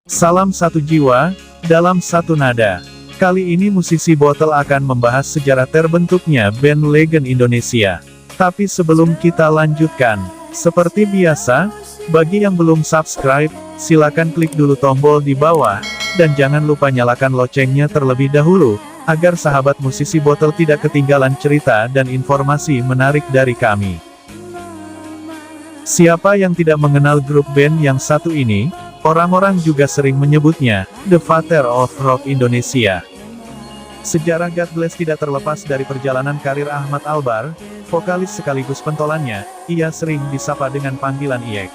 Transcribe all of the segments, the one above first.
Salam satu jiwa, dalam satu nada. Kali ini musisi Botol akan membahas sejarah terbentuknya band legend Indonesia. Tapi sebelum kita lanjutkan, seperti biasa, bagi yang belum subscribe, silakan klik dulu tombol di bawah, dan jangan lupa nyalakan loncengnya terlebih dahulu, agar sahabat musisi Botol tidak ketinggalan cerita dan informasi menarik dari kami. Siapa yang tidak mengenal grup band yang satu ini? Orang-orang juga sering menyebutnya, The Father of Rock Indonesia. Sejarah God Bless tidak terlepas dari perjalanan karir Ahmad Albar, vokalis sekaligus pentolannya, ia sering disapa dengan panggilan Iyek.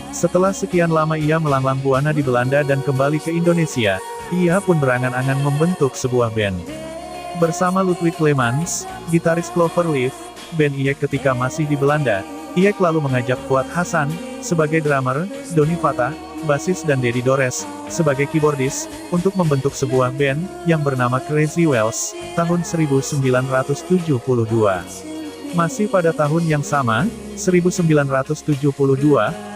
Setelah sekian lama ia melanglang buana di Belanda dan kembali ke Indonesia, ia pun berangan-angan membentuk sebuah band. Bersama Ludwig Lemans, gitaris Cloverleaf, band Iyek ketika masih di Belanda, Iyek lalu mengajak Fuad Hasan, sebagai drummer, Doni Fatah, basis dan Dedi Dores, sebagai keyboardis, untuk membentuk sebuah band, yang bernama Crazy Wheels, tahun 1972. Masih pada tahun yang sama, 1972,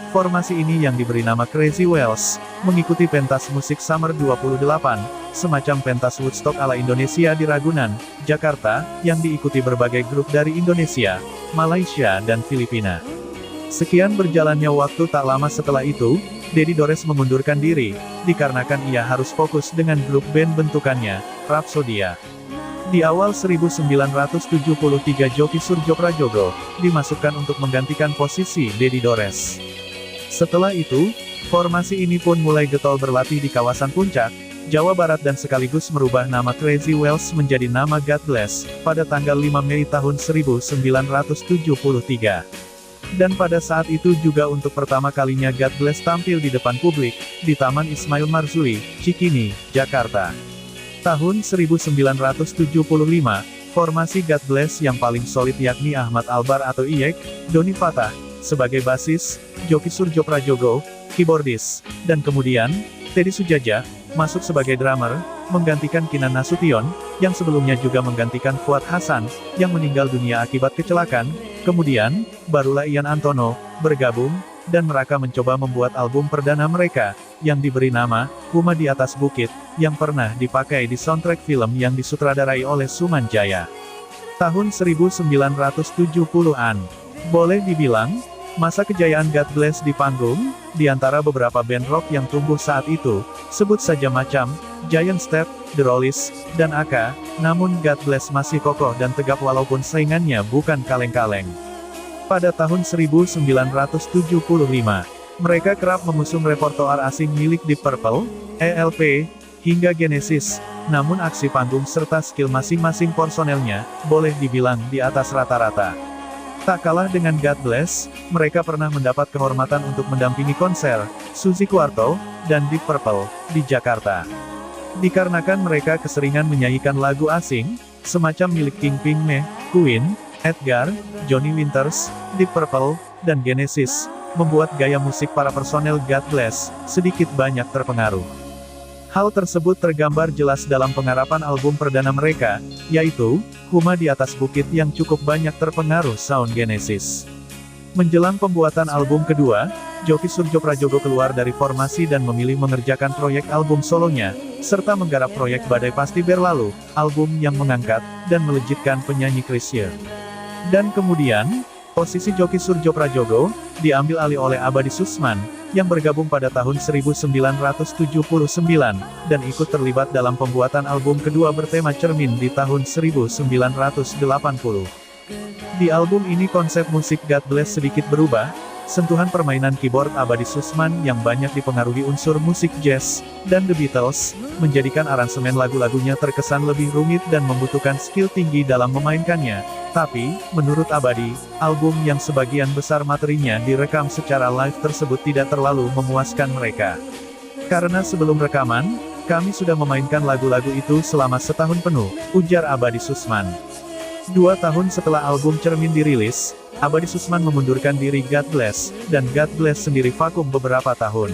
formasi ini yang diberi nama Crazy Wheels, mengikuti pentas musik Summer 28, semacam pentas Woodstock ala Indonesia di Ragunan, Jakarta, yang diikuti berbagai grup dari Indonesia, Malaysia dan Filipina. Sekian berjalannya waktu, tak lama setelah itu, Dedi Dores mengundurkan diri, dikarenakan ia harus fokus dengan grup band bentukannya, Rapsodia. Di awal 1973 Joki Surjo Prajogo dimasukkan untuk menggantikan posisi Dedi Dores. Setelah itu, formasi ini pun mulai getol berlatih di kawasan Puncak, Jawa Barat dan sekaligus merubah nama Crazy Wheels menjadi nama God Bless, pada tanggal 5 Mei tahun 1973. Dan pada saat itu juga untuk pertama kalinya God Bless tampil di depan publik, di Taman Ismail Marzuki, Cikini, Jakarta. Tahun 1975, formasi God Bless yang paling solid yakni Ahmad Albar atau Iyek, Doni Fatah, sebagai basis, Joki Surjo Prajogo, keyboardis, dan kemudian, Teddy Sujaja, masuk sebagai drummer, menggantikan Kinan Nasution, yang sebelumnya juga menggantikan Fuad Hasan, yang meninggal dunia akibat kecelakaan. Kemudian, barulah Ian Antono, bergabung, dan mereka mencoba membuat album perdana mereka, yang diberi nama, Huma di Atas Bukit, yang pernah dipakai di soundtrack film yang disutradarai oleh Suman Jaya. Tahun 1970-an. Boleh dibilang, masa kejayaan God Bless di panggung, di antara beberapa band rock yang tumbuh saat itu, sebut saja macam, Giant Step, The Rollies, dan Aka, namun God Bless masih kokoh dan tegap walaupun saingannya bukan kaleng-kaleng. Pada tahun 1975, mereka kerap mengusung repertoar asing milik Deep Purple, ELP, hingga Genesis, namun aksi panggung serta skill masing-masing personelnya, boleh dibilang di atas rata-rata. Tak kalah dengan God Bless, mereka pernah mendapat kehormatan untuk mendampingi konser, Suzy Quarto, dan Deep Purple, di Jakarta. Dikarenakan mereka keseringan menyanyikan lagu asing, semacam milik Kingpin Me, Queen, Edgar, Johnny Winters, Deep Purple, dan Genesis, membuat gaya musik para personel God Bless, sedikit banyak terpengaruh. Hal tersebut tergambar jelas dalam penggarapan album perdana mereka, yaitu, Huma di Atas Bukit yang cukup banyak terpengaruh sound Genesis. Menjelang pembuatan album kedua, Joki Surjo Prajogo keluar dari formasi dan memilih mengerjakan proyek album solonya, serta menggarap proyek Badai Pasti Berlalu, album yang mengangkat, dan melejitkan penyanyi Chrisye. Dan kemudian, posisi Joki Surjo Prajogo, diambil alih oleh Abadi Susman, yang bergabung pada tahun 1979, dan ikut terlibat dalam pembuatan album kedua bertema Cermin di tahun 1980. Di album ini konsep musik God Bless sedikit berubah, sentuhan permainan keyboard Abadi Susman yang banyak dipengaruhi unsur musik jazz, dan The Beatles, menjadikan aransemen lagu-lagunya terkesan lebih rumit dan membutuhkan skill tinggi dalam memainkannya. Tapi, menurut Abadi, album yang sebagian besar materinya direkam secara live tersebut tidak terlalu memuaskan mereka. Karena sebelum rekaman, kami sudah memainkan lagu-lagu itu selama setahun penuh, ujar Abadi Susman. 2 tahun setelah album Cermin dirilis, Abadi Susman memundurkan diri God Bless, dan God Bless sendiri vakum beberapa tahun.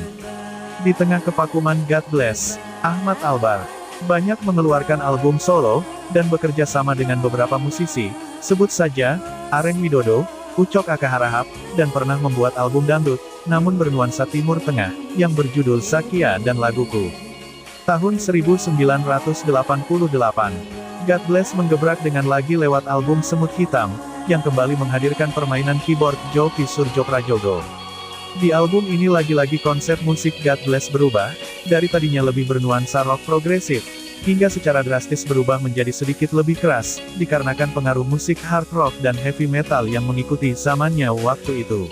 Di tengah kevakuman God Bless, Ahmad Albar banyak mengeluarkan album solo, dan bekerja sama dengan beberapa musisi, sebut saja, Areng Widodo, Ucok Aka Harahap, dan pernah membuat album dangdut, namun bernuansa Timur Tengah, yang berjudul Sakia dan Laguku. Tahun 1988, God Bless menggebrak dengan lagi lewat album Semut Hitam, yang kembali menghadirkan permainan keyboard Joki Surjoprajogo. Di album ini lagi-lagi konsep musik God Bless berubah, dari tadinya lebih bernuansa rock progresif, hingga secara drastis berubah menjadi sedikit lebih keras, dikarenakan pengaruh musik hard rock dan heavy metal yang mengikuti zamannya waktu itu.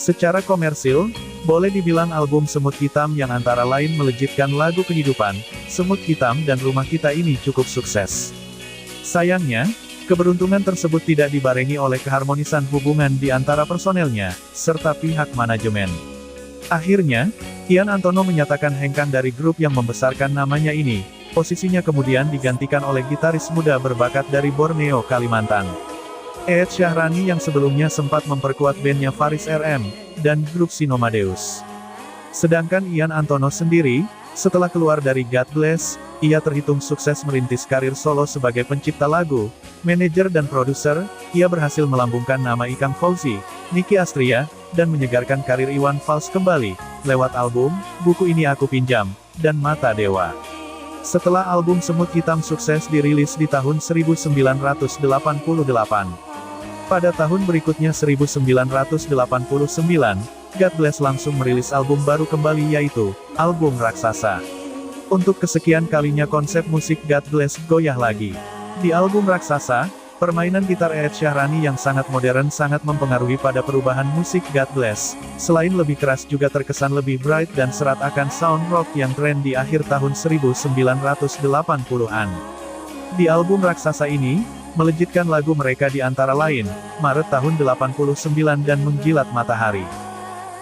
Secara komersil, boleh dibilang album Semut Hitam yang antara lain melejitkan lagu kehidupan, Semut Hitam dan Rumah Kita ini cukup sukses. Sayangnya, keberuntungan tersebut tidak dibarengi oleh keharmonisan hubungan di antara personelnya, serta pihak manajemen. Akhirnya, Ian Antono menyatakan hengkang dari grup yang membesarkan namanya ini, posisinya kemudian digantikan oleh gitaris muda berbakat dari Borneo, Kalimantan. Ed Syahrani yang sebelumnya sempat memperkuat bandnya Faris RM, dan grup Sinomadeus. Sedangkan Ian Antono sendiri, setelah keluar dari God Bless, ia terhitung sukses merintis karir solo sebagai pencipta lagu, manajer dan produser. Ia berhasil melambungkan nama Ikang Fauzi, Niki Astria, dan menyegarkan karir Iwan Fals kembali, lewat album, Buku Ini Aku Pinjam, dan Mata Dewa. Setelah album Semut Hitam sukses dirilis di tahun 1988. Pada tahun berikutnya 1989, God Bless langsung merilis album baru kembali yaitu, album Raksasa. Untuk kesekian kalinya konsep musik God Bless goyah lagi. Di album Raksasa, permainan gitar Ed Syahrani yang sangat modern sangat mempengaruhi pada perubahan musik God Bless. Selain lebih keras juga terkesan lebih bright dan serat akan sound rock yang tren di akhir tahun 1980-an. Di album Raksasa ini, melejitkan lagu mereka di antara lain, Maret tahun 89 dan Menjilat Matahari.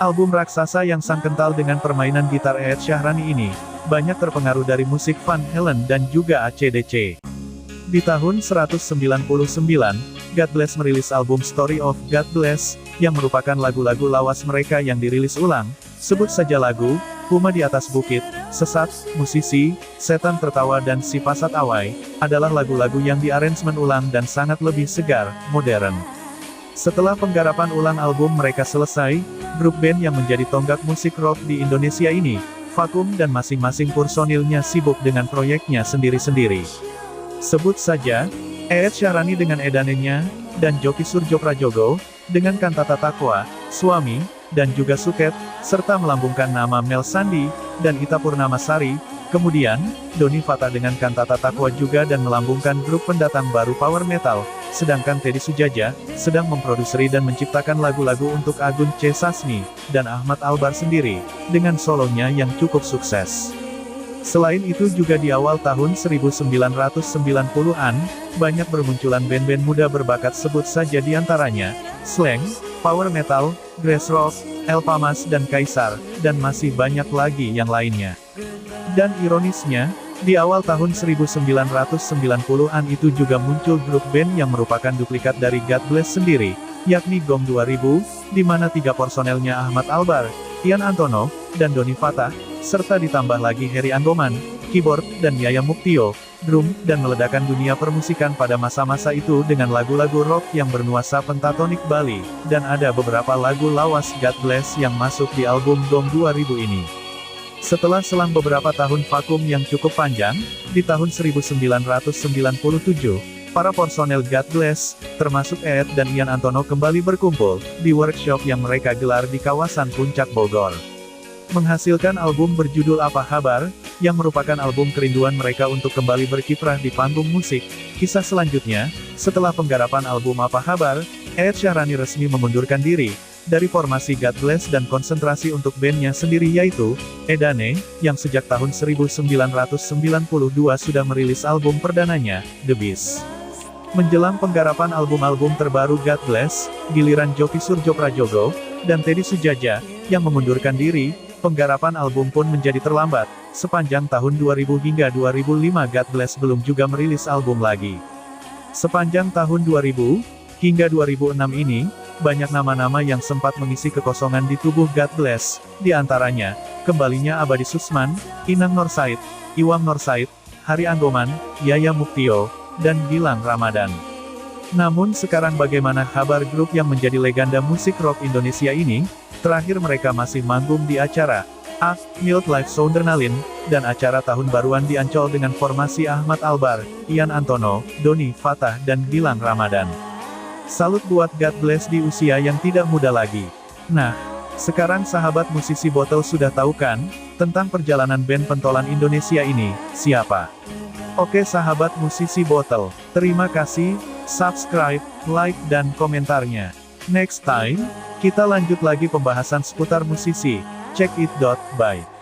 Album Raksasa yang sang kental dengan permainan gitar Ed Syahrani ini, banyak terpengaruh dari musik Van Halen dan juga AC/DC. Di tahun 1999, God Bless merilis album Story of God Bless, yang merupakan lagu-lagu lawas mereka yang dirilis ulang, sebut saja lagu, Huma di Atas Bukit, Sesat, Musisi, Setan Tertawa dan Si Pasat Awai, adalah lagu-lagu yang diaransemen ulang dan sangat lebih segar, modern. Setelah penggarapan ulang album mereka selesai, grup band yang menjadi tonggak musik rock di Indonesia ini, vakum dan masing-masing personilnya sibuk dengan proyeknya sendiri-sendiri. Sebut saja, Ed Syahrani dengan Edanenya, dan Joki Surjoprajogo, dengan kantata Takwa, Suami, dan juga Suket, serta melambungkan nama Mel Sandi, dan Ita Purnamasari. Kemudian, Doni Fata dengan kantata Takwa juga dan melambungkan grup pendatang baru power metal, sedangkan Teddy Sujaja, sedang memproduseri dan menciptakan lagu-lagu untuk Agun C. Sasmi, dan Ahmad Albar sendiri, dengan solonya yang cukup sukses. Selain itu juga di awal tahun 1990-an, banyak bermunculan band-band muda berbakat sebut saja diantaranya, Slang, Power Metal, Grass Rock, El Pamas dan Kaisar, dan masih banyak lagi yang lainnya. Dan ironisnya, di awal tahun 1990-an itu juga muncul grup band yang merupakan duplikat dari God Bless sendiri, yakni Gong 2000, di mana 3 personelnya Ahmad Albar, Ian Antono, dan Doni Fata, serta ditambah lagi Heri Anggoman, keyboard, dan Yaya Muktio, drum, dan meledakan dunia permusikan pada masa-masa itu dengan lagu-lagu rock yang bernuansa pentatonik Bali, dan ada beberapa lagu lawas God Bless yang masuk di album Gong 2000 ini. Setelah selang beberapa tahun vakum yang cukup panjang, di tahun 1997, para personel God Bless, termasuk Ed dan Ian Antono kembali berkumpul, di workshop yang mereka gelar di kawasan Puncak Bogor. Menghasilkan album berjudul Apa Kabar, yang merupakan album kerinduan mereka untuk kembali berkiprah di panggung musik. Kisah selanjutnya, setelah penggarapan album Apa Kabar, Ed Syahrani resmi mengundurkan diri dari formasi God Bless dan konsentrasi untuk bandnya sendiri yaitu, Edane, yang sejak tahun 1992 sudah merilis album perdananya, The Beast. Menjelang penggarapan album-album terbaru God Bless, giliran Joki Surjoprajogo, dan Teddy Sujaja, yang mengundurkan diri, penggarapan album pun menjadi terlambat. Sepanjang tahun 2000 hingga 2005 God Bless belum juga merilis album lagi. Sepanjang tahun 2000, hingga 2006 ini, banyak nama-nama yang sempat mengisi kekosongan di tubuh God Bless, di antaranya, kembalinya Abadi Susman, Inang Norsaid, Iwam Norsaid, Hari Anggoman, Yaya Muktio, dan Gilang Ramadan. Namun sekarang bagaimana kabar grup yang menjadi legenda musik rock Indonesia ini? Terakhir mereka masih manggung di acara Mild Live Soundernalin, dan acara tahun baruan di Ancol dengan formasi Ahmad Albar, Ian Antono, Doni Fatah dan Gilang Ramadan. Salut buat God Bless di usia yang tidak muda lagi. Nah, sekarang sahabat musisi Botol sudah tahu kan, tentang perjalanan band pentolan Indonesia ini, siapa? Oke sahabat musisi Botol, terima kasih, subscribe, like dan komentarnya. Next time, kita lanjut lagi pembahasan seputar musisi. Check it. Bye.